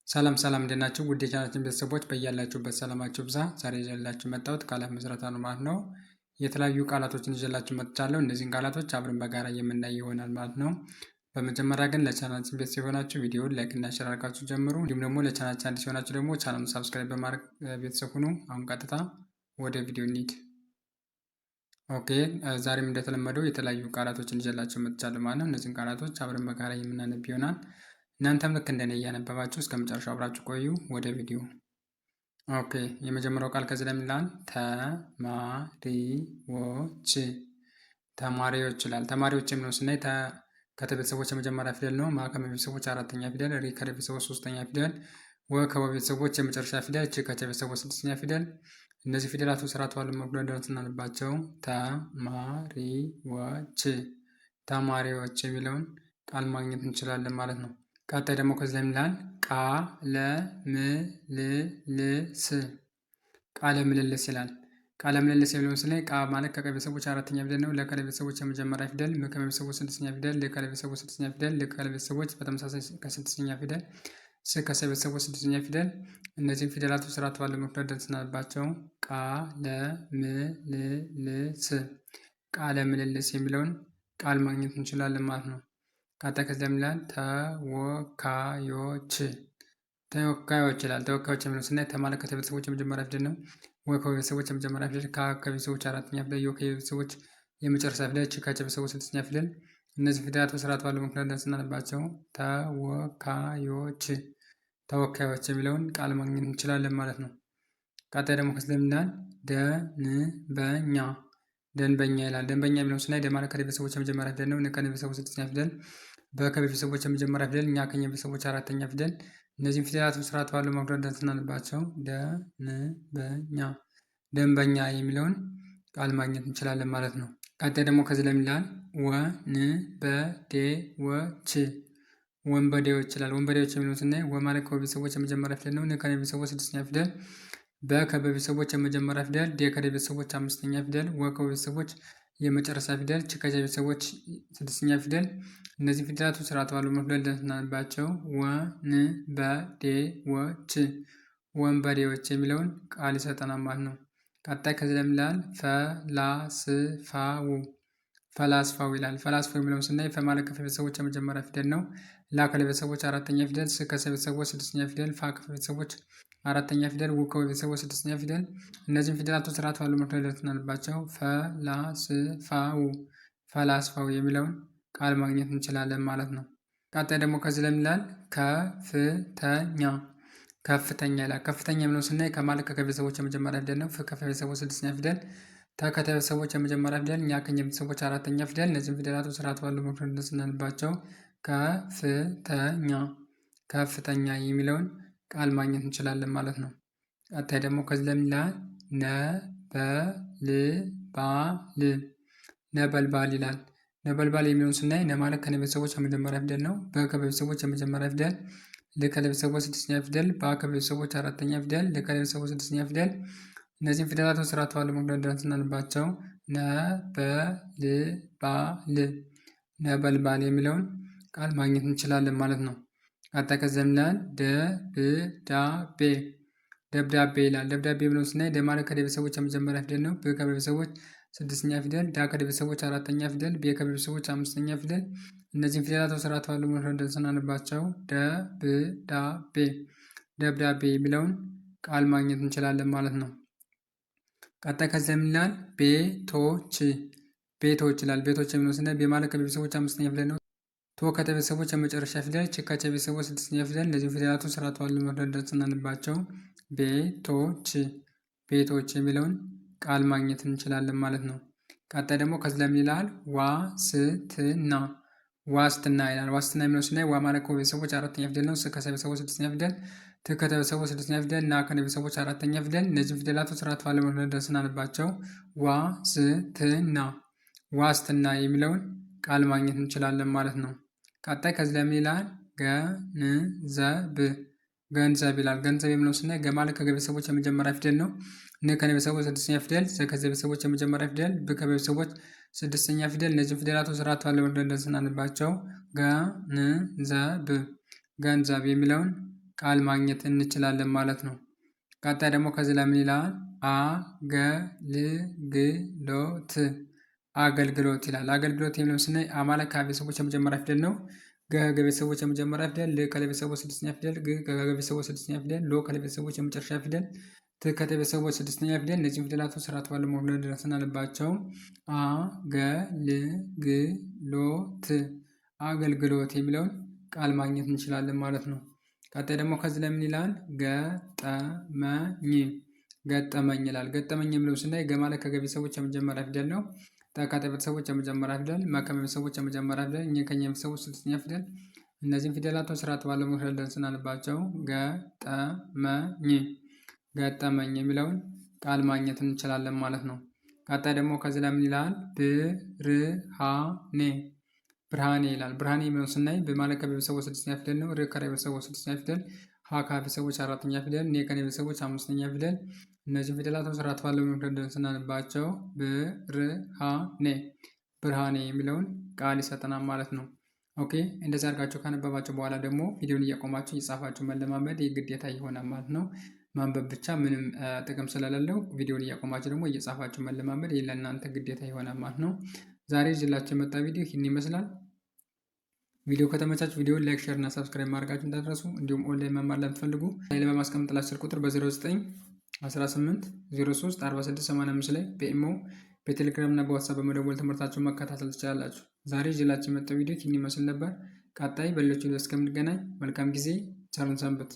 ሰላም ሰላም እንዴት ናችሁ? ውድ የቻናላችን ቤተሰቦች በያላችሁበት ሰላማችሁ ብዛ። ዛሬ ይዤላችሁ መጣሁት ቃላት ምስረታ ነው ማለት ነው። የተለያዩ ቃላቶችን ይዤላችሁ መጥቻለሁ። እነዚህን ቃላቶች አብረን በጋራ የምናይ ይሆናል ማለት ነው። በመጀመሪያ ግን ለቻናላችን ቤተሰብ የሆናችሁ ቪዲዮውን ላይክ እና ሼር አድርጋችሁ ጀምሩ። እንዲሁም ደግሞ ለቻናላችን አዲስ የሆናችሁ ደግሞ ቻናሉን ሳብስክራይብ በማድረግ ቤተሰብ ሁኑ። አሁን ቀጥታ ወደ ቪዲዮ እንሂድ። ኦኬ ዛሬም እንደተለመደው የተለያዩ ቃላቶችን ይዤላችሁ መጥቻለሁ ማለት ነው። እነዚህን ቃላቶች አብረን በጋራ የምናነብ ይሆናል። እናንተም ልክ እንደኔ እያነበባችሁ እስከ መጨረሻው አብራችሁ ቆዩ። ወደ ቪዲዮ። ኦኬ የመጀመሪያው ቃል ከዚህ ላይ ይላል ተማሪዎች። ተማሪዎች ይላል። ተማሪዎች የሚለው ስናይ ከቤተሰቦች የመጀመሪያ ፊደል ነው። ማ ከቤተሰቦች አራተኛ ፊደል፣ ሪ ከቤተሰቦች ሶስተኛ ፊደል፣ ወ ከቤተሰቦች የመጨረሻ ፊደል፣ ች ከቤተሰቦች ስድስተኛ ፊደል። እነዚህ ፊደላቱ ስርዓት ባለው መልኩ ስናነባቸው ተማሪዎች ተማሪዎች የሚለውን ቃል ማግኘት እንችላለን ማለት ነው። ቀጣይ ደግሞ ከዚህ ላይ ይላል ቃለ ምልልስ። ቃለ ምልልስ ይላል። ቃለ ምልልስ የሚለውን ስናይ ቃ ማለት ከቀ ቤተሰቦች አራተኛ ፊደል ነው። ለከ ቤተሰቦች የመጀመሪያ ፊደል፣ ም ከቤተሰቦች ስድስተኛ ፊደል፣ ል ከቤተሰቦች ስድስተኛ ፊደል፣ ል ከቤተሰቦች በተመሳሳይ ከስድስተኛ ፊደል፣ ስ ከቤተሰቦች ስድስተኛ ፊደል። እነዚህም ፊደላቱ ስርዓት ባለው መልኩ ስናነባቸው ቃለ ምልልስ ቃለ ምልልስ የሚለውን ቃል ማግኘት እንችላለን ማለት ነው። ቀጣይ ከዚያ ይላል ተወካዮች። ተወካዮች ይላል። ተወካዮች የሚለው ስናይ ተ ማለት ከቤተሰቦች የመጀመሪያ ፊደል ነው። ወ ከቤተሰቦች የመጀመሪያ ፊደል፣ ካ ከቤተሰቦች አራተኛ ፊደል፣ ዮ ከቤተሰቦች የመጨረሻ ፊደል፣ ች ከቤተሰቦች ስድስተኛ ፊደል። እነዚህ ፊደላት በስርዓት ባለው ምክንያት ስናነባቸው ተወካዮች ተወካዮች የሚለውን ቃል ማግኘት እንችላለን ማለት ነው። ቀጣይ ደግሞ ከዚህ ይላል ደንበኛ። ደንበኛ ይላል። ደንበኛ የሚለውን ስናይ ደ ማለት ከቤተሰቦች የመጀመሪያ ፊደል ነው። ን ከቤተሰቦች ስድስተኛ ፊደል፣ በ ከቤተሰቦች የመጀመሪያ ፊደል፣ ኛ ከቤተሰቦች አራተኛ ፊደል። እነዚህም ፊደላት ስርዓት ባለው መጉረድ ስናነባቸው ደንበኛ ደንበኛ የሚለውን ቃል ማግኘት እንችላለን ማለት ነው። ቀጣይ ደግሞ ከዚህ ላይ ይላል ወንበዴዎች። ወንበዴዎች ይላል። ወንበዴዎች የሚለውን ስናይ ወ ማለት ከቤተሰቦች የመጀመሪያ ፊደል ነው። ን ከቤተሰቦች ስድስተኛ ፊደል፣ በ ከቤተሰቦች የመጀመሪያ ፊደል፣ ዴ ከቤተሰቦች አምስተኛ ፊደል፣ ወ ከቤተሰቦች የመጨረሻ ፊደል፣ ች ከቤተሰቦች ስድስተኛ ፊደል። እነዚህ ፊደላቱ ስርዓት ባለው መልኩ ስናነባቸው ወንበዴዎች ወንበዴዎች የሚለውን ቃል ይሰጠናል ማለት ነው። ቀጣይ ከዚህ ላይ ይላል ፈላስፋው። ፈላስፋው ይላል። ፈላስፋው የሚለውን ስናይ ፈ ማለት ከቤተሰቦች የመጀመሪያ ፊደል ነው። ላ ከቤተሰቦች አራተኛ ፊደል፣ ስ ከቤተሰቦች ስድስተኛ ፊደል፣ ፋ ከቤተሰቦች አራተኛ ፊደል፣ ው ከቤተሰቦች ስድስተኛ ፊደል። እነዚህም ፊደላቱ ስርዓት ባለው መልኩ ስናነባቸው ፈላስፋው ፈላስፋው የሚለውን ቃል ማግኘት እንችላለን ማለት ነው። ቀጣይ ደግሞ ከዚህ ላይ ይላል ከፍተኛ። ከፍተኛ ይላል። ከፍተኛ የሚለውን ስናይ ከማለት ከቤተሰቦች የመጀመሪያ ፊደል ነው። ፍ ከቤተሰቦች ስድስተኛ ፊደል፣ ተ ከቤተሰቦች የመጀመሪያ ፊደል፣ ኛ ከቤተሰቦች አራተኛ ፊደል። እነዚህም ፊደላቱ ስርዓት ባለው መልኩ ስናነባቸው ከፍተኛ ከፍተኛ የሚለውን ቃል ማግኘት እንችላለን ማለት ነው። ቀጣይ ደግሞ ከዚህ ላይ ይላል ነበልባል። ነበልባል ይላል። ነበልባል የሚለውን ስናይ ነ ማለት ከቤተሰቦች የመጀመሪያ ፊደል ነው። በ ከቤተሰቦች የመጀመሪያ ፊደል፣ ል ከቤተሰቦች ስድስተኛ ፊደል፣ በ ከቤተሰቦች አራተኛ ፊደል፣ ል ከቤተሰቦች ስድስተኛ ፊደል። እነዚህም ፊደላት ስርዓት ባለው መንገድ ስናነባቸው ነበልባል ነበልባል የሚለውን ቃል ማግኘት እንችላለን ማለት ነው። ቀጣይ ከዚያ ይላል ደብዳቤ። ደብዳቤ ይላል። ደብዳቤ የሚለውን ስናይ ደ ማለት ከቤተሰቦች የመጀመሪያ ፊደል ነው። በ ከቤተሰቦች ስድስተኛ ፊደል፣ ዳ ከቤተሰቦች አራተኛ ፊደል፣ ቤ ከቤተሰቦች አምስተኛ ፊደል። እነዚህም ፊደላት ስርዓት ባለው መንገድ ስናነባቸው ደብዳቤ ደብዳቤ የሚለውን ቃል ማግኘት እንችላለን ማለት ነው። ቀጣይ ከዚያ ይላል ቤቶች። ቤቶች ይላል። ቤቶች የሚለውን ስናይ ቤ ማለት ከቤተሰቦች አምስተኛ ፊደል ነው። ቶ ከቤተሰቦች የመጨረሻ ፊደል፣ ች ከቤተሰቦች ስድስተኛ ፊደል። እነዚህ ፊደላቱ ስርዓት ባለው መንገድ ስናነባቸው ቤቶች ቤቶች የሚለውን ቃል ማግኘት እንችላለን ማለት ነው። ቀጣይ ደግሞ ከዚህ ላይ ይላል ዋስትና። ዋስትና ይላል። ዋስትና የሚለውን ስናይ ዋ ማለት ከቤተሰቦች አራተኛ ፊደል ነው። ስ ከቤተሰቦች ስድስተኛ ፊደል፣ ት ከቤተሰቦች ስድስተኛ ፊደል፣ ና ከቤተሰቦች አራተኛ ፊደል። እነዚህ ፊደላቱ ስርዓት ባለው መንገድ ስናነባቸው ዋስትና ዋስትና የሚለውን ቃል ማግኘት እንችላለን ማለት ነው። ቀጣይ ከዚህ ላይ ይላል ገንዘብ። ገንዘብ ይላል። ገንዘብ የሚለውን ስናይ ገ ማለት ከቤተሰቦች የመጀመሪያ ፊደል ነው። ን ከቤተሰቦች ስድስተኛ ፊደል፣ ዘ ከቤተሰቦች የመጀመሪያ ፊደል፣ ብ ከቤተሰቦች ስድስተኛ ፊደል። እነዚህ ፊደላቱ ስርዓት ባለው መንገድ ስናነባቸው ገንዘብ ገንዘብ የሚለውን ቃል ማግኘት እንችላለን ማለት ነው። ቀጣይ ደግሞ ከዚህ ላይ ምን ይላል? አገልግሎት አገልግሎት ይላል። አገልግሎት የሚለውን ስናይ አ ማለት ከቤተሰቦች የመጀመሪያ ፊደል ነው። ገ ከቤተሰቦች የመጀመሪያ ፊደል፣ ል ከቤተሰቦች ስድስተኛ ፊደል፣ ግ ከቤተሰቦች ስድስተኛ ፊደል፣ ሎ ከቤተሰቦች የመጨረሻ ፊደል፣ ት ከቤተሰቦች ስድስተኛ ፊደል። እነዚህም ፊደላቶች ስርዓት ባለው መሆኑን ደረስን አለባቸው። አገልግሎት አገልግሎት የሚለውን ቃል ማግኘት እንችላለን ማለት ነው። ቀጣይ ደግሞ ከዚህ ላይ ምን ይላል? ገጠመኝ ገጠመኝ ይላል። ገጠመኝ የሚለውን ስናይ ገ ማለት ከገ ቤተሰቦች የመጀመሪያ ፊደል ነው። ጠ ከጠ ቤተሰቦች የመጀመሪያ ፊደል፣ መ ከመ ቤተሰቦች የመጀመሪያ ፊደል፣ ኘ ከኘ ቤተሰቦች ስድስተኛ ፊደል። እነዚህም ፊደላቶች ስርዓት ባለው መሆኑን ደረስን አለባቸው። ገጠመኝ ገጠመኝ የሚለውን ቃል ማግኘት እንችላለን ማለት ነው። ቀጣይ ደግሞ ከዚህ ላይ ምን ይላል? ብርሃኔ ብርሃኔ ይላል። ብርሃኔ የሚለውን ስናይ ብ ማለት ከቤተሰቦች ስድስተኛ ፊደል ነው። ር ከቤተሰቦች ስድስተኛ ፊደል፣ ሀ ከቤተሰቦች አራተኛ ፊደል፣ ኔ ከቤተሰቦች አምስተኛ ፊደል። እነዚህ ፊደላቶች ስርዓት ባለው መንገድ ስናነባቸው ብርሃኔ ብርሃኔ የሚለውን ቃል ይሰጠናል ማለት ነው። ኦኬ እንደዚህ አድርጋችሁ ካነበባችሁ በኋላ ደግሞ ቪዲዮን እያቆማችሁ እየጻፋችሁ መለማመድ የግዴታ ይሆናል ማለት ነው። ማንበብ ብቻ ምንም ጥቅም ስለሌለው ቪዲዮን እያቆማችሁ ደግሞ እየጻፋችሁ መለማመድ ለእናንተ ግዴታ ይሆናል ማለት ነው። ዛሬ ይዤላችሁ የመጣ ቪዲዮ ይህን ይመስላል። ቪዲዮ ከተመቻችሁ ቪዲዮ ላይክ፣ ሼር እና ሰብስክራይብ ማድረጋችሁ እንዳትረሱ። እንዲሁም ኦንላይን መማር ለምትፈልጉ ላይ በማስቀመጥላችሁ ስልክ ቁጥር በ0918 03 46 85 ላይ በኢሞ በቴሌግራም እና በዋትሳፕ በመደወል ትምህርታችሁን መከታተል ትችላላችሁ። ዛሬ ይዤላችሁ የመጣው ቪዲዮ ይህን ይመስል ነበር። ቀጣይ በሌሎች ቪዲዮ እስከምንገናኝ መልካም ጊዜ፣ ቸር ሰንብቱ።